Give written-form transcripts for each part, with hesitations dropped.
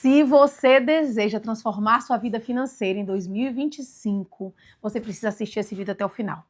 Se você deseja transformar sua vida financeira em 2025, você precisa assistir esse vídeo até o final.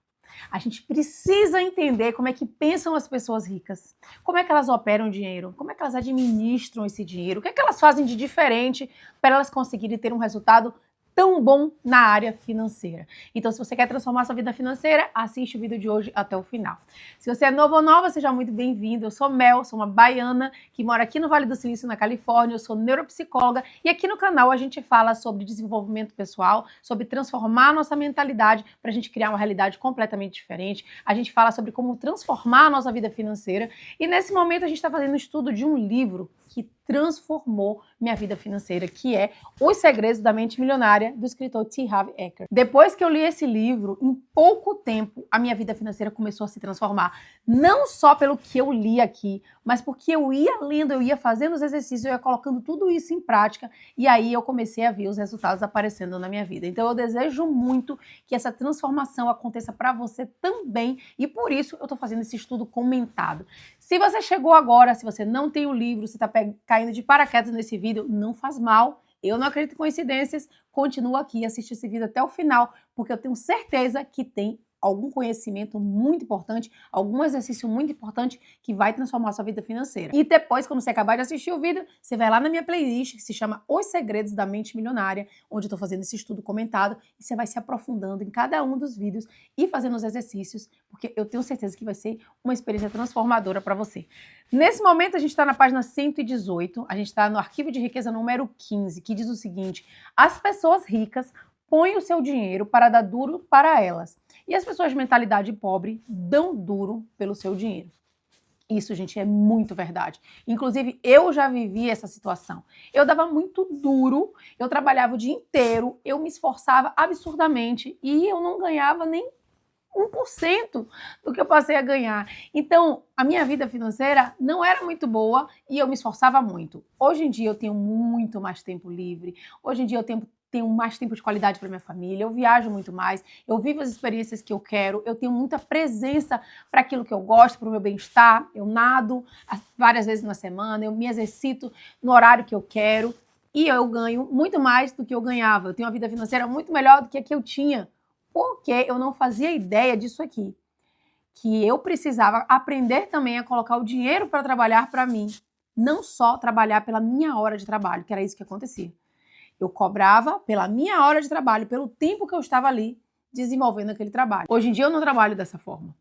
A gente precisa entender como é que pensam as pessoas ricas, como é que elas operam o dinheiro, como é que elas administram esse dinheiro, o que é que elas fazem de diferente para elas conseguirem ter um resultado tão bom na área financeira. Então, se você quer transformar sua vida financeira, assiste o vídeo de hoje até o final. Se você é novo ou nova, seja muito bem-vindo. Eu sou Mel, sou uma baiana que mora aqui no Vale do Silício, na Califórnia. Eu sou neuropsicóloga e aqui no canal a gente fala sobre desenvolvimento pessoal, sobre transformar a nossa mentalidade para a gente criar uma realidade completamente diferente. A gente fala sobre como transformar a nossa vida financeira e nesse momento a gente está fazendo um estudo de um livro que transformou minha vida financeira, que é Os Segredos da Mente Milionária, do escritor T. Harv Eker. Depois que eu li esse livro, em pouco tempo, a minha vida financeira começou a se transformar. Não só pelo que eu li aqui, mas porque eu ia lendo, eu ia fazendo os exercícios, eu ia colocando tudo isso em prática, e aí eu comecei a ver os resultados aparecendo na minha vida. Então eu desejo muito que essa transformação aconteça para você também, e por isso eu estou fazendo esse estudo comentado. Se você chegou agora, se você não tem o livro, se está caindo de paraquedas nesse vídeo, não faz mal. Eu não acredito em coincidências. Continua aqui e assiste esse vídeo até o final, porque eu tenho certeza que tem algum conhecimento muito importante, algum exercício muito importante que vai transformar a sua vida financeira. E depois, quando você acabar de assistir o vídeo, você vai lá na minha playlist que se chama Os Segredos da Mente Milionária, onde eu tô fazendo esse estudo comentado, e você vai se aprofundando em cada um dos vídeos e fazendo os exercícios, porque eu tenho certeza que vai ser uma experiência transformadora para você. Nesse momento, a gente está na página 118, a gente está no arquivo de riqueza número 15, que diz o seguinte: as pessoas ricas põem o seu dinheiro para dar duro para elas. E as pessoas de mentalidade pobre dão duro pelo seu dinheiro. Isso, gente, é muito verdade. Inclusive, eu já vivi essa situação. Eu dava muito duro, eu trabalhava o dia inteiro, eu me esforçava absurdamente e eu não ganhava nem 1% do que eu passei a ganhar. Então, a minha vida financeira não era muito boa e eu me esforçava muito. Hoje em dia eu tenho muito mais tempo livre. Hoje em dia eu tenho mais tempo de qualidade para minha família, eu viajo muito mais, eu vivo as experiências que eu quero, eu tenho muita presença para aquilo que eu gosto, para o meu bem-estar, eu nado várias vezes na semana, eu me exercito no horário que eu quero e eu ganho muito mais do que eu ganhava. Eu tenho uma vida financeira muito melhor do que a que eu tinha, porque eu não fazia ideia disso aqui, que eu precisava aprender também a colocar o dinheiro para trabalhar para mim, não só trabalhar pela minha hora de trabalho, que era isso que acontecia. Eu cobrava pela minha hora de trabalho, pelo tempo que eu estava ali desenvolvendo aquele trabalho. Hoje em dia eu não trabalho dessa forma.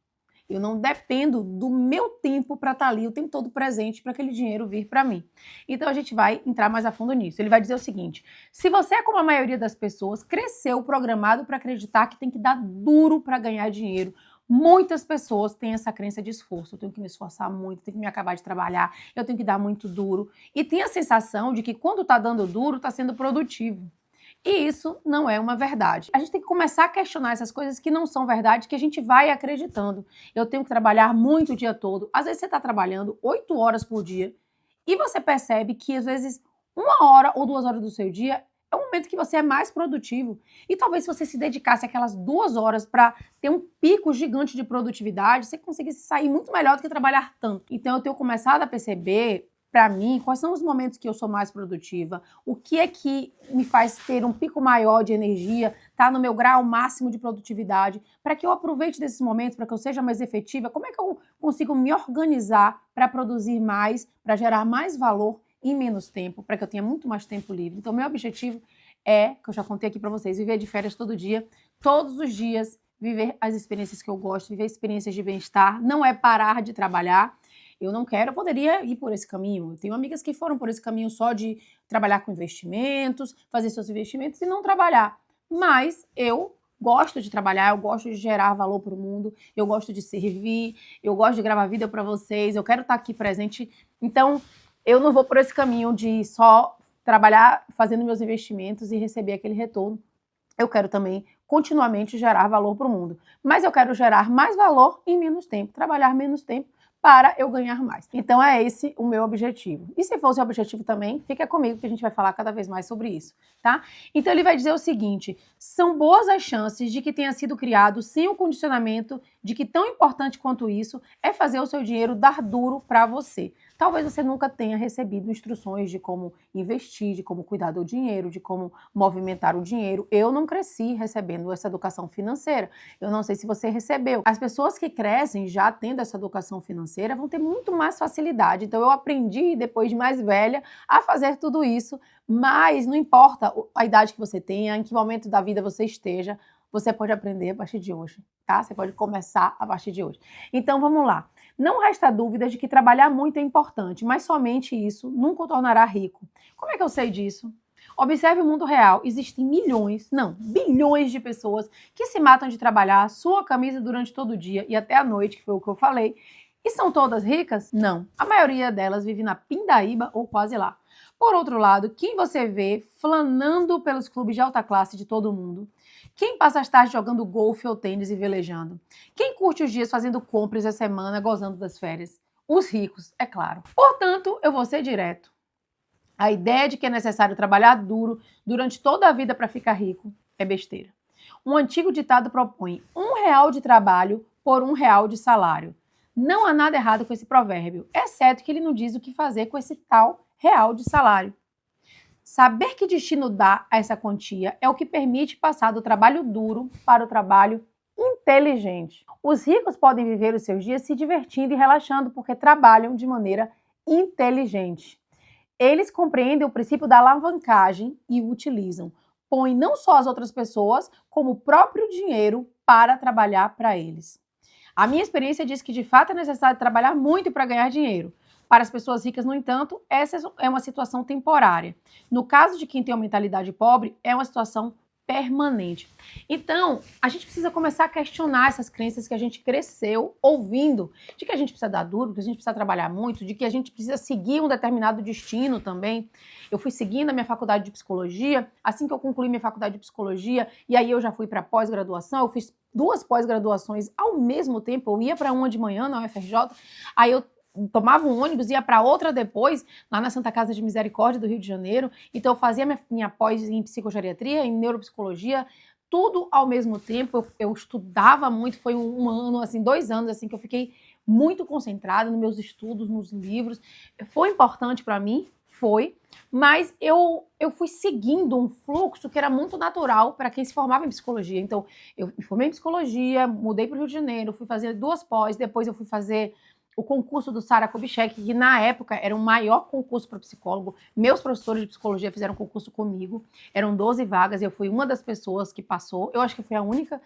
Eu não dependo do meu tempo para estar ali o tempo todo presente para aquele dinheiro vir para mim. Então a gente vai entrar mais a fundo nisso. Ele vai dizer o seguinte: se você é como a maioria das pessoas, cresceu programado para acreditar que tem que dar duro para ganhar dinheiro. Muitas pessoas têm essa crença de esforço. Eu tenho que me esforçar muito, tenho que me acabar de trabalhar, eu tenho que dar muito duro. E tem a sensação de que quando está dando duro, está sendo produtivo. E isso não é uma verdade. A gente tem que começar a questionar essas coisas que não são verdade, que a gente vai acreditando. Eu tenho que trabalhar muito o dia todo. Às vezes você está trabalhando 8 horas por dia e você percebe que às vezes 1 hora ou 2 horas do seu dia é o momento que você é mais produtivo. E talvez se você se dedicasse aquelas 2 horas para ter um pico gigante de produtividade, você conseguisse sair muito melhor do que trabalhar tanto. Então eu tenho começado a perceber, para mim, quais são os momentos que eu sou mais produtiva, o que é que me faz ter um pico maior de energia, tá no meu grau máximo de produtividade, para que eu aproveite desses momentos, para que eu seja mais efetiva, como é que eu consigo me organizar para produzir mais, para gerar mais valor em menos tempo, para que eu tenha muito mais tempo livre. Então, meu objetivo é, que eu já contei aqui para vocês, viver de férias todo dia, todos os dias, viver as experiências que eu gosto, viver experiências de bem-estar, não é parar de trabalhar. Eu não quero, eu poderia ir por esse caminho. Eu tenho amigas que foram por esse caminho só de trabalhar com investimentos, fazer seus investimentos e não trabalhar. Mas eu gosto de trabalhar, eu gosto de gerar valor para o mundo, eu gosto de servir, eu gosto de gravar vídeo para vocês, eu quero estar aqui presente. Então, eu não vou por esse caminho de só trabalhar fazendo meus investimentos e receber aquele retorno. Eu quero também continuamente gerar valor para o mundo. Mas eu quero gerar mais valor em menos tempo, trabalhar menos tempo para eu ganhar mais. Então é esse o meu objetivo. E se for o seu objetivo também, fica comigo que a gente vai falar cada vez mais sobre isso, tá? Então ele vai dizer o seguinte: são boas as chances de que tenha sido criado sem o condicionamento de que tão importante quanto isso é fazer o seu dinheiro dar duro para você. Talvez você nunca tenha recebido instruções de como investir, de como cuidar do dinheiro, de como movimentar o dinheiro. Eu não cresci recebendo essa educação financeira. Eu não sei se você recebeu. As pessoas que crescem já tendo essa educação financeira vão ter muito mais facilidade. Então eu aprendi, depois de mais velha, a fazer tudo isso, mas não importa a idade que você tenha, em que momento da vida você esteja, você pode aprender a partir de hoje, tá? Você pode começar a partir de hoje. Então vamos lá. Não resta dúvida de que trabalhar muito é importante, mas somente isso nunca o tornará rico. Como é que eu sei disso? Observe o mundo real. Existem milhões, não, bilhões de pessoas que se matam de trabalhar, sua a camisa durante todo o dia e até a noite, que foi o que eu falei. E são todas ricas? Não. A maioria delas vive na pindaíba ou quase lá. Por outro lado, quem você vê flanando pelos clubes de alta classe de todo mundo? Quem passa as tardes jogando golfe ou tênis e velejando? Quem curte os dias fazendo compras a semana, gozando das férias? Os ricos, é claro. Portanto, eu vou ser direto. A ideia de que é necessário trabalhar duro durante toda a vida para ficar rico é besteira. Um antigo ditado propõe R$ 1 de trabalho por R$ 1 de salário. Não há nada errado com esse provérbio, exceto que ele não diz o que fazer com esse tal real de salário. Saber que destino dá a essa quantia é o que permite passar do trabalho duro para o trabalho inteligente. Os ricos podem viver os seus dias se divertindo e relaxando porque trabalham de maneira inteligente. Eles compreendem o princípio da alavancagem e o utilizam. Põem não só as outras pessoas, como o próprio dinheiro para trabalhar para eles. A minha experiência diz que de fato é necessário trabalhar muito para ganhar dinheiro. Para as pessoas ricas, no entanto, essa é uma situação temporária. No caso de quem tem uma mentalidade pobre, é uma situação permanente. Então, a gente precisa começar a questionar essas crenças que a gente cresceu ouvindo, de que a gente precisa dar duro, que a gente precisa trabalhar muito, de que a gente precisa seguir um determinado destino também. Eu fui seguindo a minha faculdade de psicologia, assim que eu concluí minha faculdade de psicologia, e aí eu já fui para pós-graduação, eu fiz 2 pós-graduações ao mesmo tempo, eu ia para uma de manhã na UFRJ, aí eu tomava um ônibus, ia para outra depois, lá na Santa Casa de Misericórdia do Rio de Janeiro. Então eu fazia minha pós em psicogeriatria, em neuropsicologia, tudo ao mesmo tempo. Eu estudava muito, foi um ano, assim, 2 anos, assim, que eu fiquei muito concentrada nos meus estudos, nos livros. Foi importante para mim, foi, mas eu fui seguindo um fluxo que era muito natural para quem se formava em psicologia. Então eu me formei em psicologia, mudei para o Rio de Janeiro, fui fazer 2 pós, depois eu fui fazer o concurso do Sara Kubitschek, que na época era o maior concurso para psicólogo. Meus professores de psicologia fizeram concurso comigo. Eram 12 vagas e eu fui uma das pessoas que passou. Eu acho que fui a única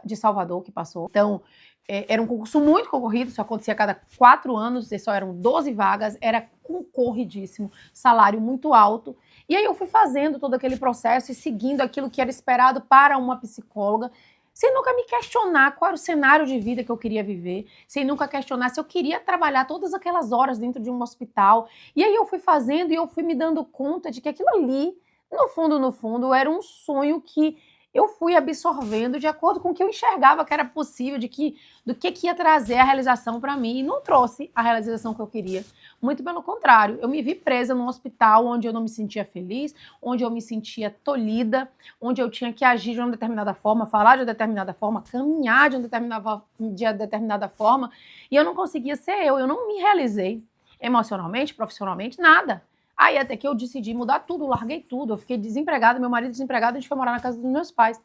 de Salvador que passou. Então, era um concurso muito concorrido, isso acontecia a cada 4 anos, e só eram 12 vagas, era concorridíssimo, salário muito alto. E aí eu fui fazendo todo aquele processo e seguindo aquilo que era esperado para uma psicóloga, sem nunca me questionar qual era o cenário de vida que eu queria viver, sem nunca questionar se eu queria trabalhar todas aquelas horas dentro de um hospital. E aí eu fui fazendo e eu fui me dando conta de que aquilo ali, no fundo, era um sonho que eu fui absorvendo de acordo com o que eu enxergava que era possível, do que ia trazer a realização para mim. E não trouxe a realização que eu queria. Muito pelo contrário, eu me vi presa num hospital onde eu não me sentia feliz, onde eu me sentia tolhida, onde eu tinha que agir de uma determinada forma, falar de uma determinada forma, caminhar de uma determinada forma, e eu não conseguia ser eu não me realizei emocionalmente, profissionalmente, nada. Aí até que eu decidi mudar tudo, larguei tudo, eu fiquei desempregada, meu marido desempregado, a gente foi morar na casa dos meus pais.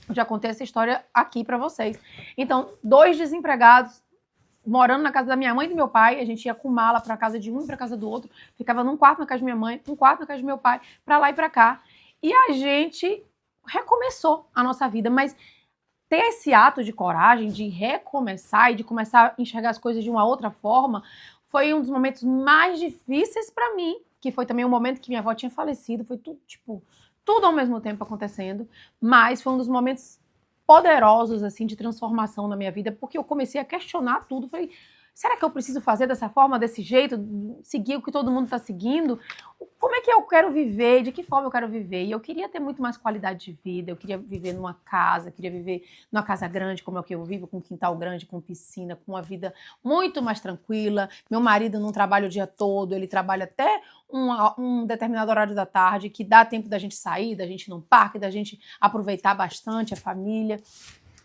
Eu já contei essa história aqui pra vocês. Então, 2 desempregados, morando na casa da minha mãe e do meu pai, a gente ia com mala pra casa de um e pra casa do outro, ficava num quarto na casa de minha mãe, um quarto na casa de meu pai, pra lá e pra cá. E a gente recomeçou a nossa vida, mas ter esse ato de coragem, de recomeçar e de começar a enxergar as coisas de uma outra forma, foi um dos momentos mais difíceis pra mim, que foi também o momento que minha avó tinha falecido, foi tudo, tudo ao mesmo tempo acontecendo, mas foi um dos momentos poderosos, assim, de transformação na minha vida, porque eu comecei a questionar tudo, falei, será que eu preciso fazer dessa forma, desse jeito, seguir o que todo mundo está seguindo? Como é que eu quero viver? De que forma eu quero viver? E eu queria ter muito mais qualidade de vida, eu queria viver numa casa, queria viver numa casa grande, como é o que eu vivo, com um quintal grande, com piscina, com uma vida muito mais tranquila. Meu marido não trabalha o dia todo, ele trabalha até um determinado horário da tarde, que dá tempo da gente sair, da gente ir num parque, da gente aproveitar bastante a família.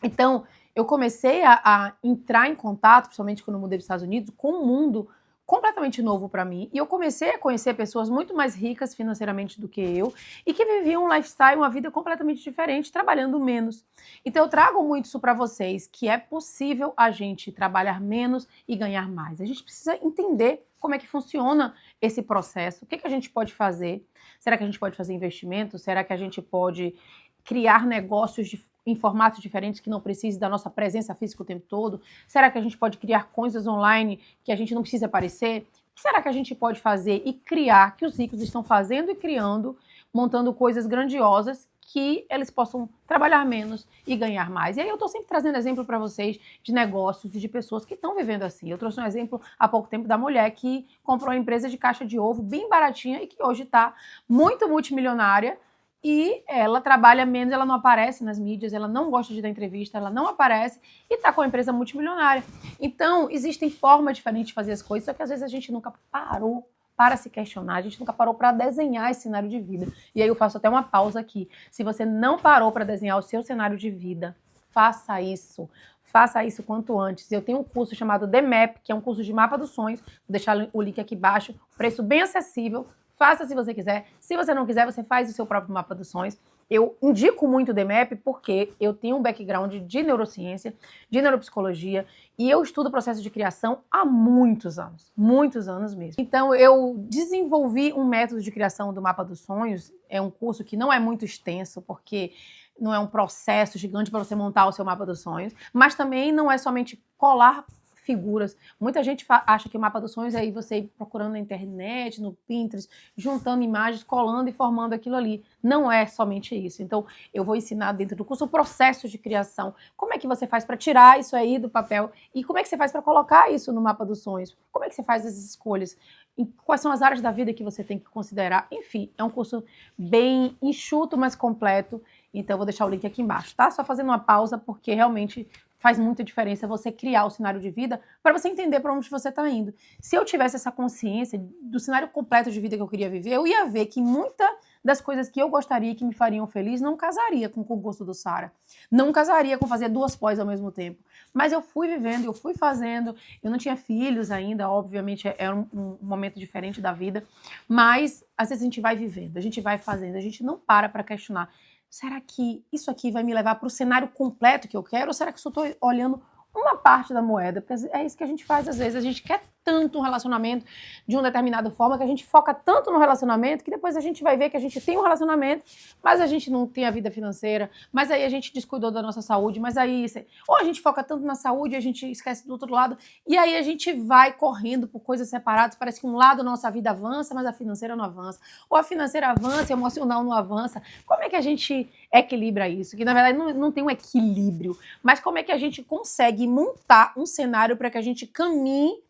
Então, eu comecei a entrar em contato, principalmente quando eu mudei para os Estados Unidos, com um mundo completamente novo para mim e eu comecei a conhecer pessoas muito mais ricas financeiramente do que eu e que viviam um lifestyle, uma vida completamente diferente, trabalhando menos. Então eu trago muito isso para vocês, que é possível a gente trabalhar menos e ganhar mais. A gente precisa entender como é que funciona esse processo, o que a gente pode fazer. Será que a gente pode fazer investimento? Será que a gente pode criar negócios em formatos diferentes que não precise da nossa presença física o tempo todo? Será que a gente pode criar coisas online que a gente não precisa aparecer? O que será que a gente pode fazer e criar que os ricos estão fazendo e criando, montando coisas grandiosas que eles possam trabalhar menos e ganhar mais? E aí eu estou sempre trazendo exemplo para vocês de negócios e de pessoas que estão vivendo assim. Eu trouxe um exemplo há pouco tempo da mulher que comprou uma empresa de caixa de ovo bem baratinha e que hoje está muito multimilionária. E ela trabalha menos, ela não aparece nas mídias, ela não gosta de dar entrevista, ela não aparece e está com uma empresa multimilionária. Então, existem formas diferentes de fazer as coisas, só que às vezes a gente nunca parou para se questionar, a gente nunca parou para desenhar esse cenário de vida. E aí eu faço até uma pausa aqui. Se você não parou para desenhar o seu cenário de vida, faça isso. Faça isso quanto antes. Eu tenho um curso chamado The Map, que é um curso de mapa dos sonhos. Vou deixar o link aqui embaixo. Preço bem acessível. Faça se você quiser. Se você não quiser, você faz o seu próprio mapa dos sonhos. Eu indico muito o DMAP porque eu tenho um background de neurociência, de neuropsicologia, e eu estudo o processo de criação há muitos anos mesmo. Então, eu desenvolvi um método de criação do mapa dos sonhos. É um curso que não é muito extenso, porque não é um processo gigante para você montar o seu mapa dos sonhos, mas também não é somente colar figuras. Muita gente acha que o mapa dos sonhos é aí você ir procurando na internet, no Pinterest, juntando imagens, colando e formando aquilo ali. Não é somente isso. Então, eu vou ensinar dentro do curso o processo de criação. Como é que você faz para tirar isso aí do papel e como é que você faz para colocar isso no mapa dos sonhos? Como é que você faz as escolhas? E quais são as áreas da vida que você tem que considerar? Enfim, é um curso bem enxuto, mas completo. Então, eu vou deixar o link aqui embaixo, tá? Só fazendo uma pausa, porque realmente faz muita diferença você criar o cenário de vida para você entender para onde você está indo. Se eu tivesse essa consciência do cenário completo de vida que eu queria viver, eu ia ver que muita das coisas que eu gostaria que me fariam feliz não casaria com o concurso do Sara. Não casaria com fazer 2 pós ao mesmo tempo. Mas eu fui vivendo, eu fui fazendo. Eu não tinha filhos ainda, obviamente era um momento diferente da vida. Mas às vezes a gente vai vivendo, a gente vai fazendo, a gente não para questionar. Será que isso aqui vai me levar para o cenário completo que eu quero? Ou será que eu só estou olhando uma parte da moeda? Porque é isso que a gente faz às vezes. A gente quer tanto um relacionamento de uma determinada forma, que a gente foca tanto no relacionamento, que depois a gente vai ver que a gente tem um relacionamento, mas a gente não tem a vida financeira, mas aí a gente descuidou da nossa saúde, mas aí... Ou a gente foca tanto na saúde e a gente esquece do outro lado, e aí a gente vai correndo por coisas separadas, parece que um lado da nossa vida avança, mas a financeira não avança. Ou a financeira avança e o emocional não avança. Como é que a gente equilibra isso? Que na verdade não tem um equilíbrio, mas como é que a gente consegue montar um cenário para que a gente caminhe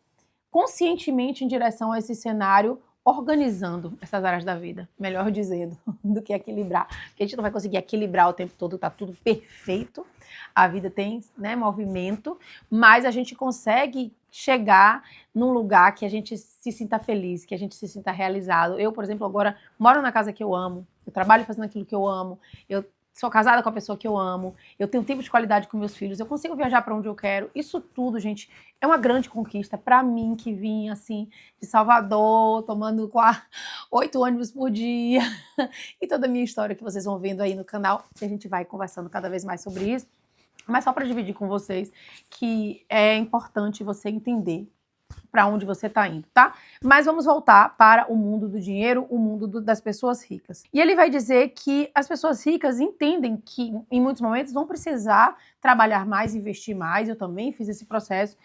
conscientemente em direção a esse cenário, organizando essas áreas da vida, melhor dizendo, do que equilibrar. Porque a gente não vai conseguir equilibrar o tempo todo, tá tudo perfeito, a vida tem, né, movimento, mas a gente consegue chegar num lugar que a gente se sinta feliz, que a gente se sinta realizado. Eu, por exemplo, agora moro na casa que eu amo, eu trabalho fazendo aquilo que eu amo, eu sou casada com a pessoa que eu amo, eu tenho tempo de qualidade com meus filhos, eu consigo viajar para onde eu quero. Isso tudo, gente, é uma grande conquista para mim, que vim, assim, de Salvador, tomando 8 ônibus por dia, e toda a minha história que vocês vão vendo aí no canal, que a gente vai conversando cada vez mais sobre isso. Mas só para dividir com vocês que é importante você entender para onde você está indo, tá? Mas vamos voltar para o mundo do dinheiro, o mundo das pessoas ricas. E ele vai dizer que as pessoas ricas entendem que, em muitos momentos, vão precisar trabalhar mais, investir mais. Eu também fiz esse processo.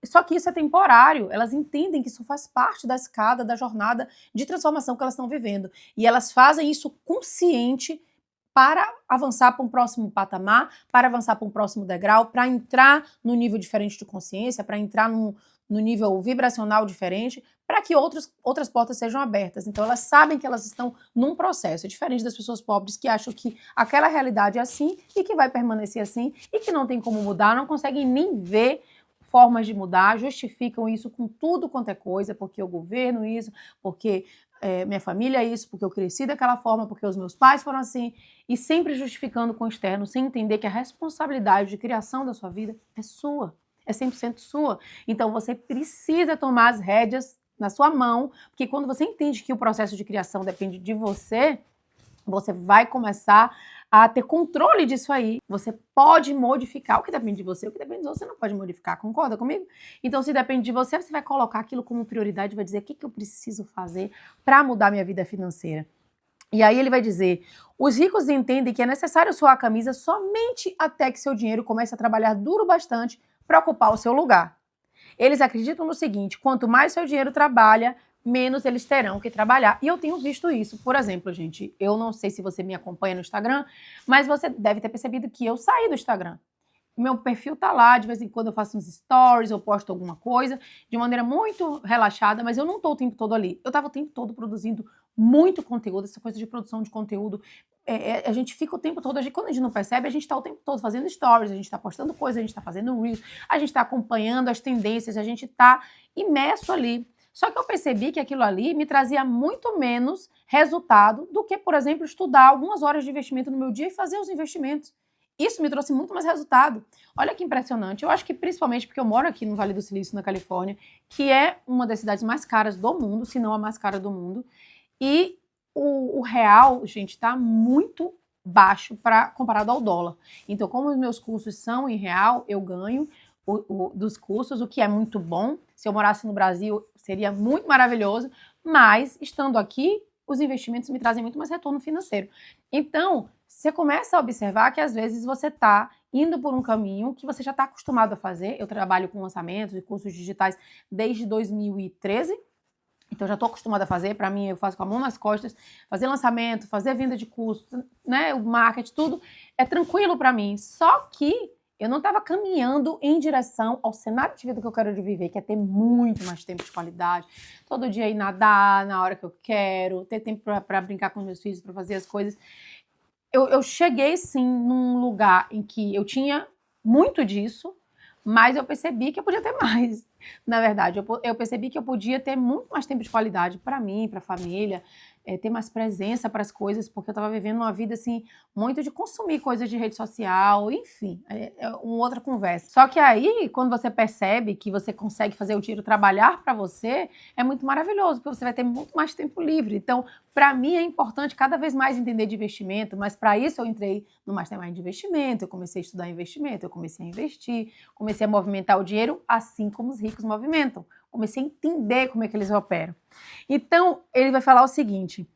Só que isso é temporário. Elas entendem que isso faz parte da escada, da jornada de transformação que elas estão vivendo. E elas fazem isso consciente para avançar para um próximo patamar, para avançar para um próximo degrau, para entrar num nível diferente de consciência, para entrar no nível vibracional diferente, para que outras portas sejam abertas. Então, elas sabem que elas estão num processo, diferente das pessoas pobres que acham que aquela realidade é assim e que vai permanecer assim e que não tem como mudar, não conseguem nem ver formas de mudar, justificam isso com tudo quanto é coisa, porque o governo isso, porque minha família é isso, porque eu cresci daquela forma, porque os meus pais foram assim, e sempre justificando com o externo, sem entender que a responsabilidade de criação da sua vida é sua. é 100% sua. Então você precisa tomar as rédeas na sua mão, porque quando você entende que o processo de criação depende de você, você vai começar a ter controle disso aí. Você pode modificar o que depende de você, o que depende de você não pode modificar, concorda comigo? Então, se depende de você, você vai colocar aquilo como prioridade, vai dizer o que eu preciso fazer para mudar minha vida financeira. E aí ele vai dizer, os ricos entendem que é necessário suar a camisa somente até que seu dinheiro comece a trabalhar duro bastante para ocupar o seu lugar. Eles acreditam no seguinte, quanto mais seu dinheiro trabalha, menos eles terão que trabalhar. E eu tenho visto isso. Por exemplo, gente, eu não sei se você me acompanha no Instagram, mas você deve ter percebido que eu saí do Instagram. Meu perfil tá lá, de vez em quando eu faço uns stories, eu posto alguma coisa, de maneira muito relaxada, mas eu não tô o tempo todo ali. Eu tava o tempo todo produzindo muito conteúdo, essa coisa de produção de conteúdo. A gente fica o tempo todo, quando a gente não percebe, a gente tá o tempo todo fazendo stories, a gente tá postando coisas, a gente tá fazendo reels, a gente tá acompanhando as tendências, a gente tá imerso ali. Só que eu percebi que aquilo ali me trazia muito menos resultado do que, por exemplo, estudar algumas horas de investimento no meu dia e fazer os investimentos. Isso me trouxe muito mais resultado. Olha que impressionante. Eu acho que principalmente porque eu moro aqui no Vale do Silício, na Califórnia, que é uma das cidades mais caras do mundo, se não a mais cara do mundo. E o real, gente, está muito baixo comparado ao dólar. Então, como os meus cursos são em real, eu ganho dos cursos, o que é muito bom. Se eu morasse no Brasil, seria muito maravilhoso. Mas, estando aqui, os investimentos me trazem muito mais retorno financeiro. Então, você começa a observar que às vezes você está indo por um caminho que você já está acostumado a fazer. Eu trabalho com lançamentos e cursos digitais desde 2013, então já estou acostumada a fazer. Para mim, eu faço com a mão nas costas, fazer lançamento, fazer venda de curso, né, o marketing, tudo é tranquilo para mim. Só que eu não estava caminhando em direção ao cenário de vida que eu quero viver, que é ter muito mais tempo de qualidade, todo dia ir nadar na hora que eu quero, ter tempo para brincar com meus filhos, para fazer as coisas. Eu cheguei, sim, num lugar em que eu tinha muito disso, mas eu percebi que eu podia ter mais. Na verdade, eu percebi que eu podia ter muito mais tempo de qualidade para mim, para a família, ter mais presença para as coisas, porque eu estava vivendo uma vida, assim, muito de consumir coisas de rede social, enfim, é uma outra conversa. Só que aí, quando você percebe que você consegue fazer o dinheiro trabalhar para você, é muito maravilhoso, porque você vai ter muito mais tempo livre. Então, para mim é importante cada vez mais entender de investimento, mas para isso eu entrei no Mastermind de investimento, eu comecei a estudar investimento, eu comecei a investir, comecei a movimentar o dinheiro assim como os ricos movimentam. Comecei a entender como é que eles operam. Então, ele vai falar o seguinte,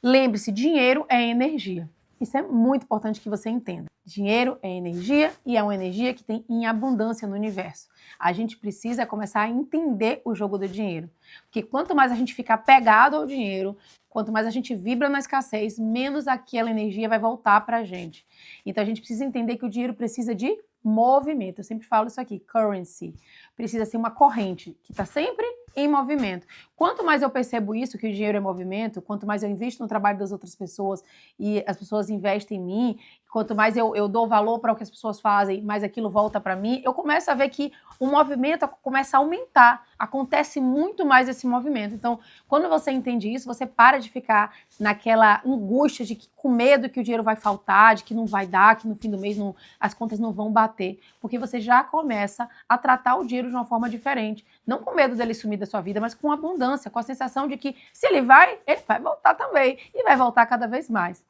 lembre-se, dinheiro é energia. Isso é muito importante que você entenda. Dinheiro é energia e é uma energia que tem em abundância no universo. A gente precisa começar a entender o jogo do dinheiro. Porque quanto mais a gente ficar pegado ao dinheiro, quanto mais a gente vibra na escassez, menos aquela energia vai voltar para a gente. Então a gente precisa entender que o dinheiro precisa de movimento. Eu sempre falo isso aqui, currency. Precisa ser uma corrente que está sempre em movimento. Quanto mais eu percebo isso, que o dinheiro é movimento, quanto mais eu invisto no trabalho das outras pessoas e as pessoas investem em mim, quanto mais eu dou valor para o que as pessoas fazem, mais aquilo volta para mim, eu começo a ver que o movimento começa a aumentar. Acontece muito mais esse movimento. Então, quando você entende isso, você para de ficar naquela angústia de que, com medo que o dinheiro vai faltar, de que não vai dar, que no fim do mês as contas não vão bater. Porque você já começa a tratar o dinheiro de uma forma diferente. Não com medo dele sumir da sua vida, mas com abundância, com a sensação de que se ele vai voltar também. E vai voltar cada vez mais.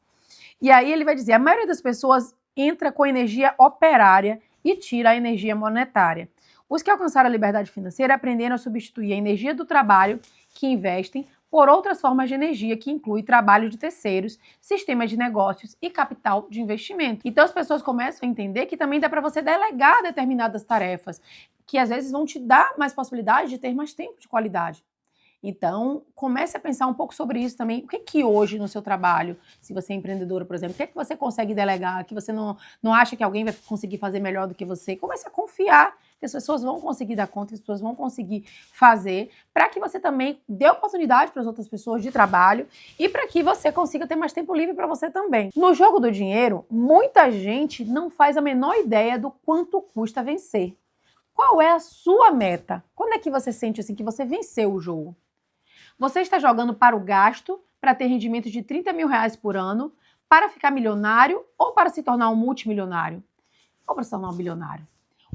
E aí ele vai dizer, a maioria das pessoas entra com energia operária e tira a energia monetária. Os que alcançaram a liberdade financeira aprenderam a substituir a energia do trabalho que investem por outras formas de energia, que inclui trabalho de terceiros, sistemas de negócios e capital de investimento. Então as pessoas começam a entender que também dá para você delegar determinadas tarefas, que às vezes vão te dar mais possibilidade de ter mais tempo de qualidade. Então, comece a pensar um pouco sobre isso também. O que hoje no seu trabalho, se você é empreendedora, por exemplo, o que você consegue delegar, que você não acha que alguém vai conseguir fazer melhor do que você? Comece a confiar que as pessoas vão conseguir dar conta, que as pessoas vão conseguir fazer, para que você também dê oportunidade para as outras pessoas de trabalho e para que você consiga ter mais tempo livre para você também. No jogo do dinheiro, muita gente não faz a menor ideia do quanto custa vencer. Qual é a sua meta? Quando é que você sente assim que você venceu o jogo? Você está jogando para o gasto, para ter rendimento de 30 mil reais por ano, para ficar milionário ou para se tornar um multimilionário? Ou para se tornar um bilionário?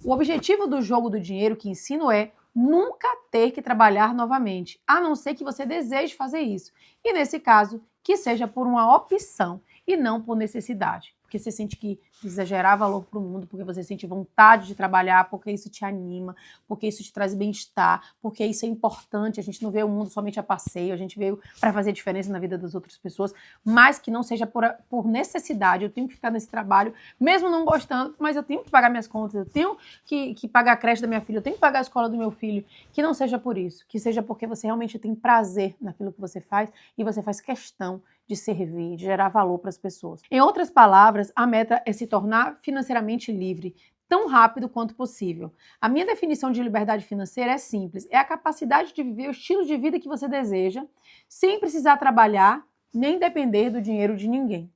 O objetivo do jogo do dinheiro que ensino é nunca ter que trabalhar novamente, a não ser que você deseje fazer isso. E nesse caso, que seja por uma opção e não por necessidade. Porque você sente que precisa gerar valor para o mundo, porque você sente vontade de trabalhar, porque isso te anima, porque isso te traz bem-estar, porque isso é importante. A gente não vê o mundo somente a passeio, a gente veio para fazer diferença na vida das outras pessoas, mas que não seja por necessidade. Eu tenho que ficar nesse trabalho, mesmo não gostando, mas eu tenho que pagar minhas contas, eu tenho que pagar a creche da minha filha, eu tenho que pagar a escola do meu filho. Que não seja por isso, que seja porque você realmente tem prazer naquilo que você faz e você faz questão de servir, de gerar valor para as pessoas. Em outras palavras, a meta é se tornar financeiramente livre tão rápido quanto possível. A minha definição de liberdade financeira é simples, é a capacidade de viver o estilo de vida que você deseja, sem precisar trabalhar, nem depender do dinheiro de ninguém.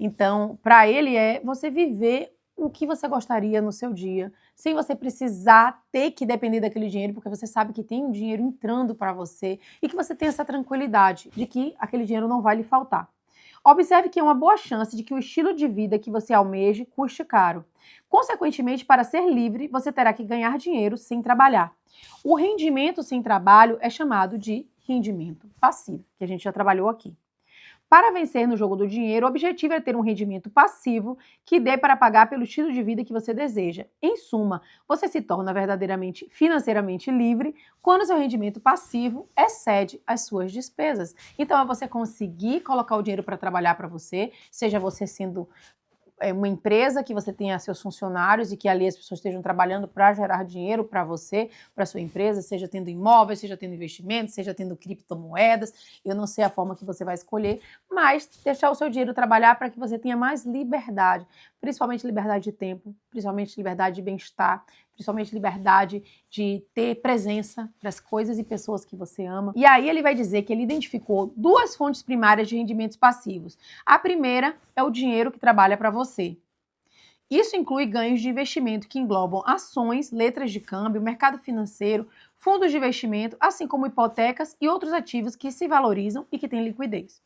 Então, para ele é você viver o que você gostaria no seu dia, sem você precisar ter que depender daquele dinheiro, porque você sabe que tem um dinheiro entrando para você e que você tem essa tranquilidade de que aquele dinheiro não vai lhe faltar. Observe que é uma boa chance de que o estilo de vida que você almeje custe caro. Consequentemente, para ser livre, você terá que ganhar dinheiro sem trabalhar. O rendimento sem trabalho é chamado de rendimento passivo, que a gente já trabalhou aqui. Para vencer no jogo do dinheiro, o objetivo é ter um rendimento passivo que dê para pagar pelo estilo de vida que você deseja. Em suma, você se torna verdadeiramente financeiramente livre quando seu rendimento passivo excede as suas despesas. Então, é você conseguir colocar o dinheiro para trabalhar para você, seja você sendo uma empresa que você tenha seus funcionários e que ali as pessoas estejam trabalhando para gerar dinheiro para você, para sua empresa, seja tendo imóveis, seja tendo investimentos, seja tendo criptomoedas. Eu não sei a forma que você vai escolher, mas deixar o seu dinheiro trabalhar para que você tenha mais liberdade, principalmente liberdade de tempo, principalmente liberdade de bem-estar, principalmente liberdade de ter presença para as coisas e pessoas que você ama. E aí ele vai dizer que ele identificou duas fontes primárias de rendimentos passivos. A primeira é o dinheiro que trabalha para você. Isso inclui ganhos de investimento que englobam ações, letras de câmbio, mercado financeiro, fundos de investimento, assim como hipotecas e outros ativos que se valorizam e que têm liquidez.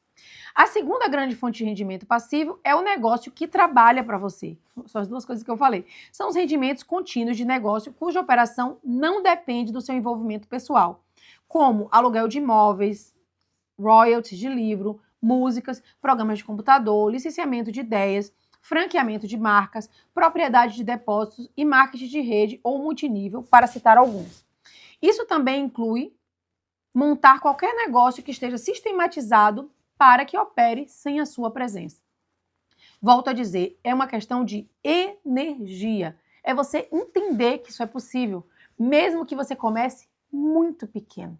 A segunda grande fonte de rendimento passivo é o negócio que trabalha para você. São as duas coisas que eu falei. São os rendimentos contínuos de negócio cuja operação não depende do seu envolvimento pessoal, como aluguel de imóveis, royalties de livro, músicas, programas de computador, licenciamento de ideias, franqueamento de marcas, propriedade de depósitos e marketing de rede ou multinível, para citar alguns. Isso também inclui montar qualquer negócio que esteja sistematizado para que opere sem a sua presença. Volto a dizer, é uma questão de energia. É você entender que isso é possível, mesmo que você comece muito pequeno.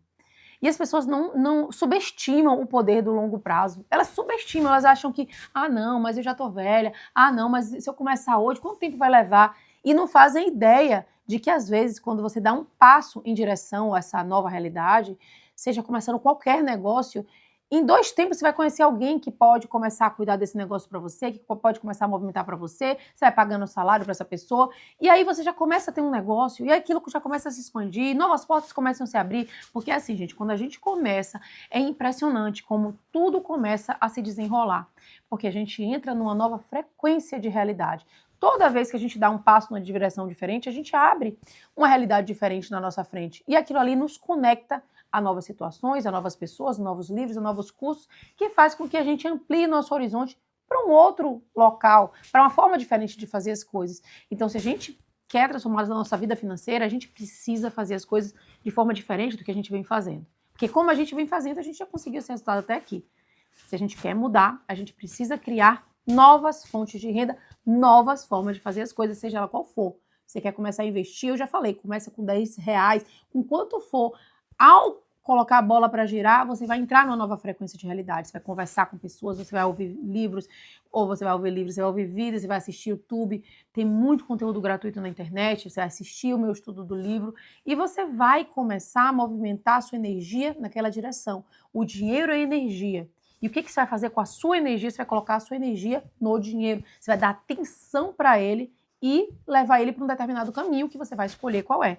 E as pessoas não subestimam o poder do longo prazo. Elas subestimam, elas acham que, não, mas eu já tô velha, não, mas se eu começar hoje, quanto tempo vai levar? E não fazem ideia de que, às vezes, quando você dá um passo em direção a essa nova realidade, seja começando qualquer negócio, em 2 tempos você vai conhecer alguém que pode começar a cuidar desse negócio para você, que pode começar a movimentar para você, você vai pagando salário para essa pessoa, e aí você já começa a ter um negócio, e aquilo já começa a se expandir, novas portas começam a se abrir, porque assim, gente, quando a gente começa, é impressionante como tudo começa a se desenrolar, porque a gente entra numa nova frequência de realidade. Toda vez que a gente dá um passo numa direção diferente, a gente abre uma realidade diferente na nossa frente, e aquilo ali nos conecta a novas situações, a novas pessoas, a novos livros, a novos cursos, que faz com que a gente amplie nosso horizonte para um outro local, para uma forma diferente de fazer as coisas. Então, se a gente quer transformar a nossa vida financeira, a gente precisa fazer as coisas de forma diferente do que a gente vem fazendo. Porque como a gente vem fazendo, a gente já conseguiu esse resultado até aqui. Se a gente quer mudar, a gente precisa criar novas fontes de renda, novas formas de fazer as coisas, seja ela qual for. Você quer começar a investir, eu já falei, começa com R$10, com quanto for. Ao colocar a bola para girar, você vai entrar numa nova frequência de realidade. Você vai conversar com pessoas, você vai ouvir livros, ou você vai ouvir livros, você vai ouvir vídeos, você vai assistir YouTube. Tem muito conteúdo gratuito na internet, você vai assistir o meu estudo do livro e você vai começar a movimentar a sua energia naquela direção. O dinheiro é energia. E o que você vai fazer com a sua energia? Você vai colocar a sua energia no dinheiro. Você vai dar atenção para ele e levar ele para um determinado caminho que você vai escolher qual é.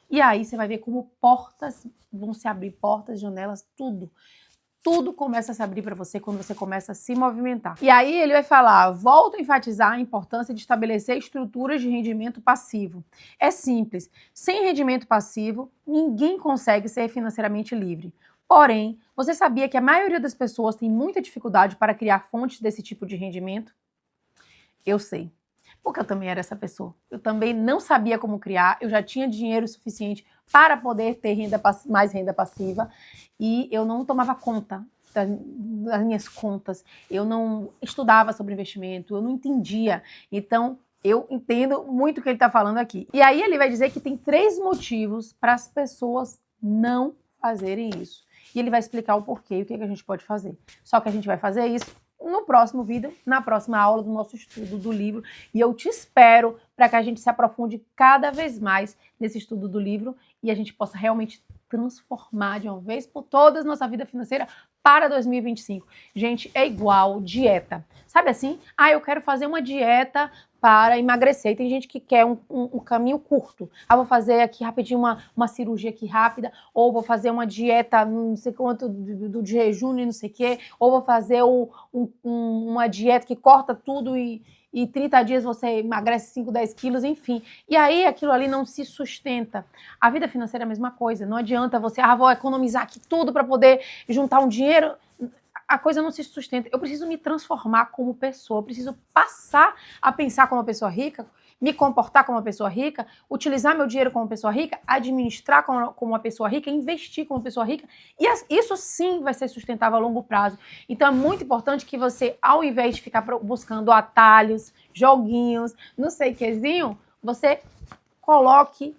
E aí você vai ver como portas vão se abrir, portas, janelas, tudo. Tudo começa a se abrir para você quando você começa a se movimentar. E aí ele vai falar, volto a enfatizar a importância de estabelecer estruturas de rendimento passivo. É simples, sem rendimento passivo, ninguém consegue ser financeiramente livre. Porém, você sabia que a maioria das pessoas tem muita dificuldade para criar fontes desse tipo de rendimento? Eu sei, porque eu também era essa pessoa. Eu também não sabia como criar, eu já tinha dinheiro suficiente para poder ter mais renda passiva e eu não tomava conta das minhas contas, eu não estudava sobre investimento, eu não entendia. Então, eu entendo muito o que ele está falando aqui. E aí ele vai dizer que tem 3 motivos para as pessoas não fazerem isso. E ele vai explicar o porquê e o que a gente pode fazer. Só que a gente vai fazer isso no próximo vídeo, na próxima aula do nosso estudo do livro. E eu te espero para que a gente se aprofunde cada vez mais nesse estudo do livro e a gente possa realmente transformar de uma vez por todas nossa vida financeira para 2025. Gente, é igual dieta. Sabe assim? Eu quero fazer uma dieta para emagrecer. E tem gente que quer um caminho curto. Vou fazer aqui rapidinho uma cirurgia aqui rápida, ou vou fazer uma dieta não sei quanto do jejum e não sei o quê, ou vou fazer uma dieta que corta tudo e 30 dias você emagrece 5, 10 quilos, enfim. E aí aquilo ali não se sustenta. A vida financeira é a mesma coisa. Não adianta você, vou economizar aqui tudo para poder juntar um dinheiro. A coisa não se sustenta. Eu preciso me transformar como pessoa, eu preciso passar a pensar como uma pessoa rica, me comportar como uma pessoa rica, utilizar meu dinheiro como uma pessoa rica, administrar como uma pessoa rica, investir como uma pessoa rica. E isso sim vai ser sustentável a longo prazo. Então é muito importante que você, ao invés de ficar buscando atalhos, joguinhos, não sei o quezinho, você coloque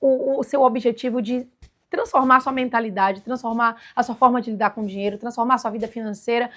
o seu objetivo de transformar a sua mentalidade, transformar a sua forma de lidar com o dinheiro, transformar a sua vida financeira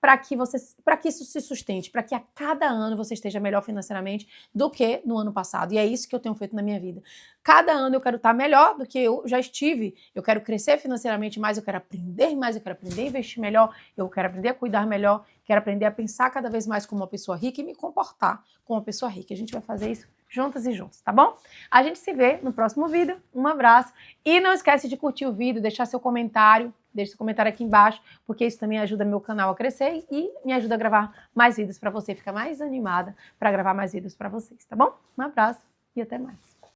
para que isso se sustente, para que a cada ano você esteja melhor financeiramente do que no ano passado. E é isso que eu tenho feito na minha vida. Cada ano eu quero estar melhor do que eu já estive. Eu quero crescer financeiramente mais, eu quero aprender mais, eu quero aprender a investir melhor, eu quero aprender a cuidar melhor, quero aprender a pensar cada vez mais como uma pessoa rica e me comportar como uma pessoa rica. A gente vai fazer isso juntas e juntos, tá bom? A gente se vê no próximo vídeo. Um abraço. E não esquece de curtir o vídeo, deixar seu comentário. Deixe seu comentário aqui embaixo, porque isso também ajuda meu canal a crescer e me ajuda a gravar mais vídeos para você, ficar mais animada para gravar mais vídeos para vocês, tá bom? Um abraço e até mais.